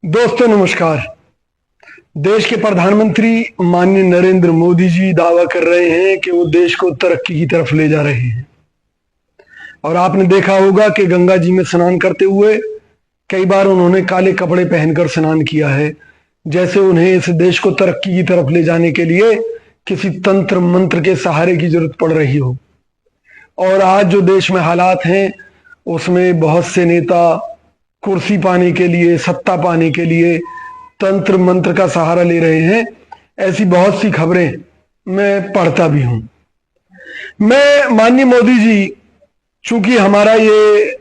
दोस्तों नमस्कार। देश के प्रधानमंत्री माननीय नरेंद्र मोदी जी दावा कर रहे हैं कि वो देश को तरक्की की तरफ ले जा रहे हैं। और आपने देखा होगा कि गंगा जी में स्नान करते हुए कई बार उन्होंने काले कपड़े पहनकर स्नान किया है, जैसे उन्हें इस देश को तरक्की की तरफ ले जाने के लिए किसी तंत्र मंत्र के सहारे की जरूरत पड़ रही हो। और आज जो देश में हालात हैं उसमें बहुत से नेता कुर्सी पाने के लिए, सत्ता पाने के लिए तंत्र मंत्र का सहारा ले रहे हैं। ऐसी बहुत सी खबरें मैं पढ़ता भी हूं। मैं माननीय मोदी जी, चूंकि हमारा ये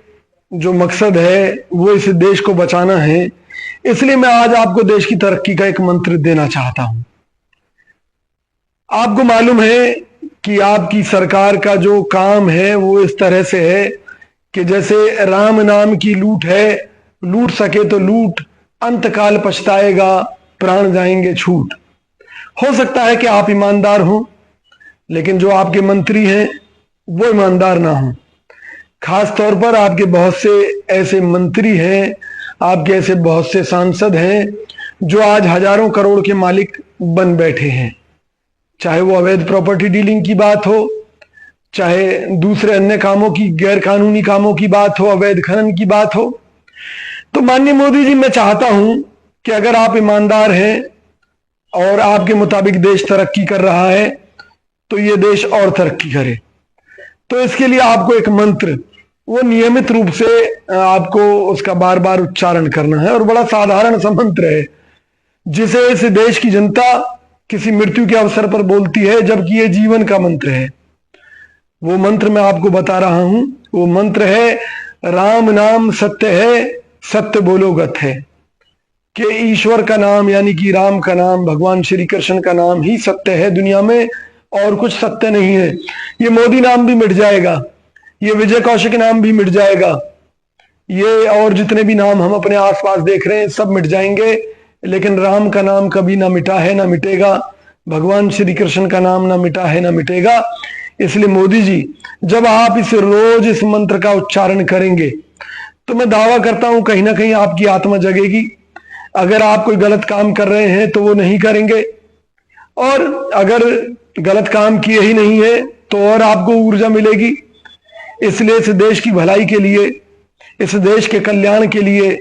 जो मकसद है वो इस देश को बचाना है, इसलिए मैं आज आपको देश की तरक्की का एक मंत्र देना चाहता हूं। आपको मालूम है कि आपकी सरकार का जो काम है वो इस तरह से है कि जैसे राम नाम की लूट है, लूट सके तो लूट, अंतकाल पछताएगा, प्राण जाएंगे छूट। हो सकता है कि आप ईमानदार हो, लेकिन जो आपके मंत्री हैं वो ईमानदार ना हो। खास तौर पर आपके बहुत से ऐसे मंत्री हैं, आपके ऐसे बहुत से सांसद हैं जो आज हजारों करोड़ के मालिक बन बैठे हैं। चाहे वो अवैध प्रॉपर्टी डीलिंग की बात हो, चाहे दूसरे अन्य कामों की, गैर कानूनी कामों की बात हो, अवैध खनन की बात हो। तो माननीय मोदी जी, मैं चाहता हूं कि अगर आप ईमानदार हैं और आपके मुताबिक देश तरक्की कर रहा है तो ये देश और तरक्की करे। तो इसके लिए आपको एक मंत्र, वो नियमित रूप से आपको उसका बार बार उच्चारण करना है। और बड़ा साधारण सा मंत्र है जिसे इस देश की जनता किसी मृत्यु के अवसर पर बोलती है, जबकि ये जीवन का मंत्र है। वो मंत्र मैं आपको बता रहा हूं। वो मंत्र है, राम नाम सत्य है, सत्य बोलो गत है। कि ईश्वर का नाम यानी कि राम का नाम, भगवान श्री कृष्ण का नाम ही सत्य है दुनिया में, और कुछ सत्य नहीं है। ये मोदी नाम भी मिट जाएगा, ये विजय कौशिक नाम भी मिट जाएगा, ये और जितने भी नाम हम अपने आसपास देख रहे हैं सब मिट जाएंगे, लेकिन राम का नाम कभी ना मिटा है ना मिटेगा, भगवान श्री कृष्ण का नाम ना मिटा है ना मिटेगा। इसलिए मोदी जी, जब आप इस रोज इस मंत्र का उच्चारण करेंगे तो मैं दावा करता हूं कहीं ना कहीं आपकी आत्मा जगेगी। अगर आप कोई गलत काम कर रहे हैं तो वो नहीं करेंगे, और अगर गलत काम किए ही नहीं है तो और आपको ऊर्जा मिलेगी। इसलिए इस देश की भलाई के लिए, इस देश के कल्याण के लिए,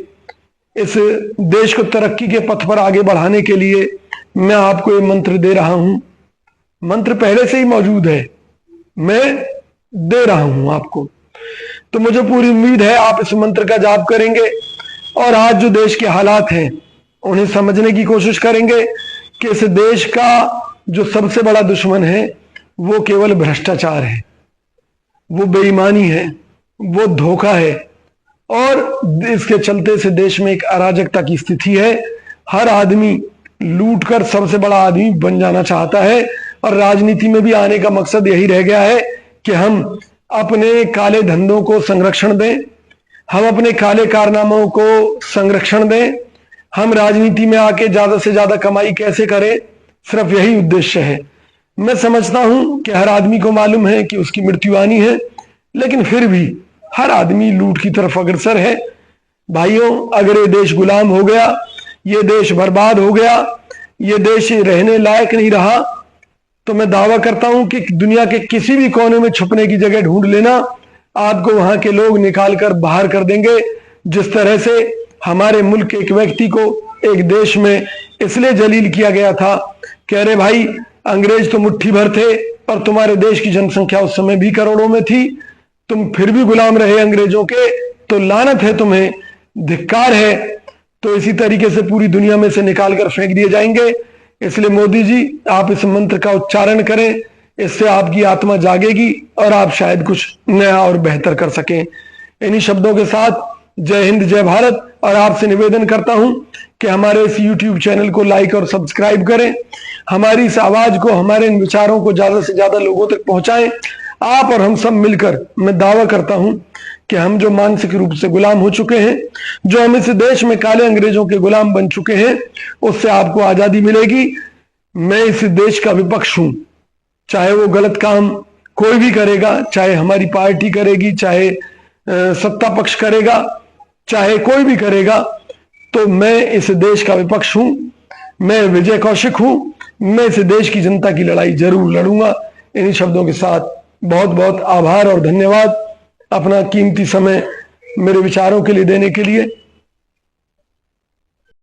इस देश को तरक्की के पथ पर आगे बढ़ाने के लिए मैं आपको ये मंत्र दे रहा हूं। मंत्र पहले से ही मौजूद है, मैं दे रहा हूं आपको। तो मुझे पूरी उम्मीद है आप इस मंत्र का जाप करेंगे और आज जो देश के हालात हैं उन्हें समझने की कोशिश करेंगे कि इस देश का जो सबसे बड़ा दुश्मन है वो केवल भ्रष्टाचार है, वो बेईमानी है, वो धोखा है, और इसके चलते से देश में एक अराजकता की स्थिति है। हर आदमी लूटकर सबसे बड़ा आदमी बन जाना चाहता है, और राजनीति में भी आने का मकसद यही रह गया है कि हम अपने काले धंधों को संरक्षण दें, हम अपने काले कारनामों को संरक्षण दें, हम राजनीति में आके ज्यादा से ज्यादा कमाई कैसे करें, सिर्फ यही उद्देश्य है। मैं समझता हूं कि हर आदमी को मालूम है कि उसकी मृत्यु आनी है, लेकिन फिर भी हर आदमी लूट की तरफ अग्रसर है। भाइयों, अगर ये देश गुलाम हो गया, ये देश बर्बाद हो गया, ये देश रहने लायक नहीं रहा, तो मैं दावा करता हूं कि दुनिया के किसी भी कोने में छुपने की जगह ढूंढ लेना, आपको वहां के लोग निकाल कर बाहर कर देंगे। जिस तरह से हमारे मुल्क के एक व्यक्ति को एक देश में इसलिए जलील किया गया था कि अरे भाई, अंग्रेज तो मुट्ठी भर थे और तुम्हारे देश की जनसंख्या उस समय भी करोड़ों में थी, तुम फिर भी गुलाम रहे अंग्रेजों के, तो लानत है तुम्हें, धिक्कार है। तो इसी तरीके से पूरी दुनिया में से निकाल कर फेंक दिए जाएंगे। इसलिए मोदी जी, आप इस मंत्र का उच्चारण करें, इससे आपकी आत्मा जागेगी और आप शायद कुछ नया और बेहतर कर सकें। इन्हीं शब्दों के साथ जय हिंद, जय भारत। और आपसे निवेदन करता हूं कि हमारे इस YouTube चैनल को लाइक और सब्सक्राइब करें, हमारी इस आवाज को, हमारे इन विचारों को ज्यादा से ज्यादा लोगों तक पहुंचाएं। आप और हम सब मिलकर, मैं दावा करता हूं कि हम जो मानसिक रूप से गुलाम हो चुके हैं, जो हम इस देश में काले अंग्रेजों के गुलाम बन चुके हैं, उससे आपको आजादी मिलेगी। मैं इस देश का विपक्ष हूं, चाहे वो गलत काम कोई भी करेगा, चाहे हमारी पार्टी करेगी, चाहे सत्ता पक्ष करेगा, चाहे कोई भी करेगा, तो मैं इस देश का विपक्ष हूं, मैं विजय कौशिक हूं, मैं इस देश की जनता की लड़ाई जरूर लड़ूंगा। इन्हीं शब्दों के साथ बहुत बहुत आभार और धन्यवाद अपना कीमती समय मेरे विचारों के लिए देने के लिए।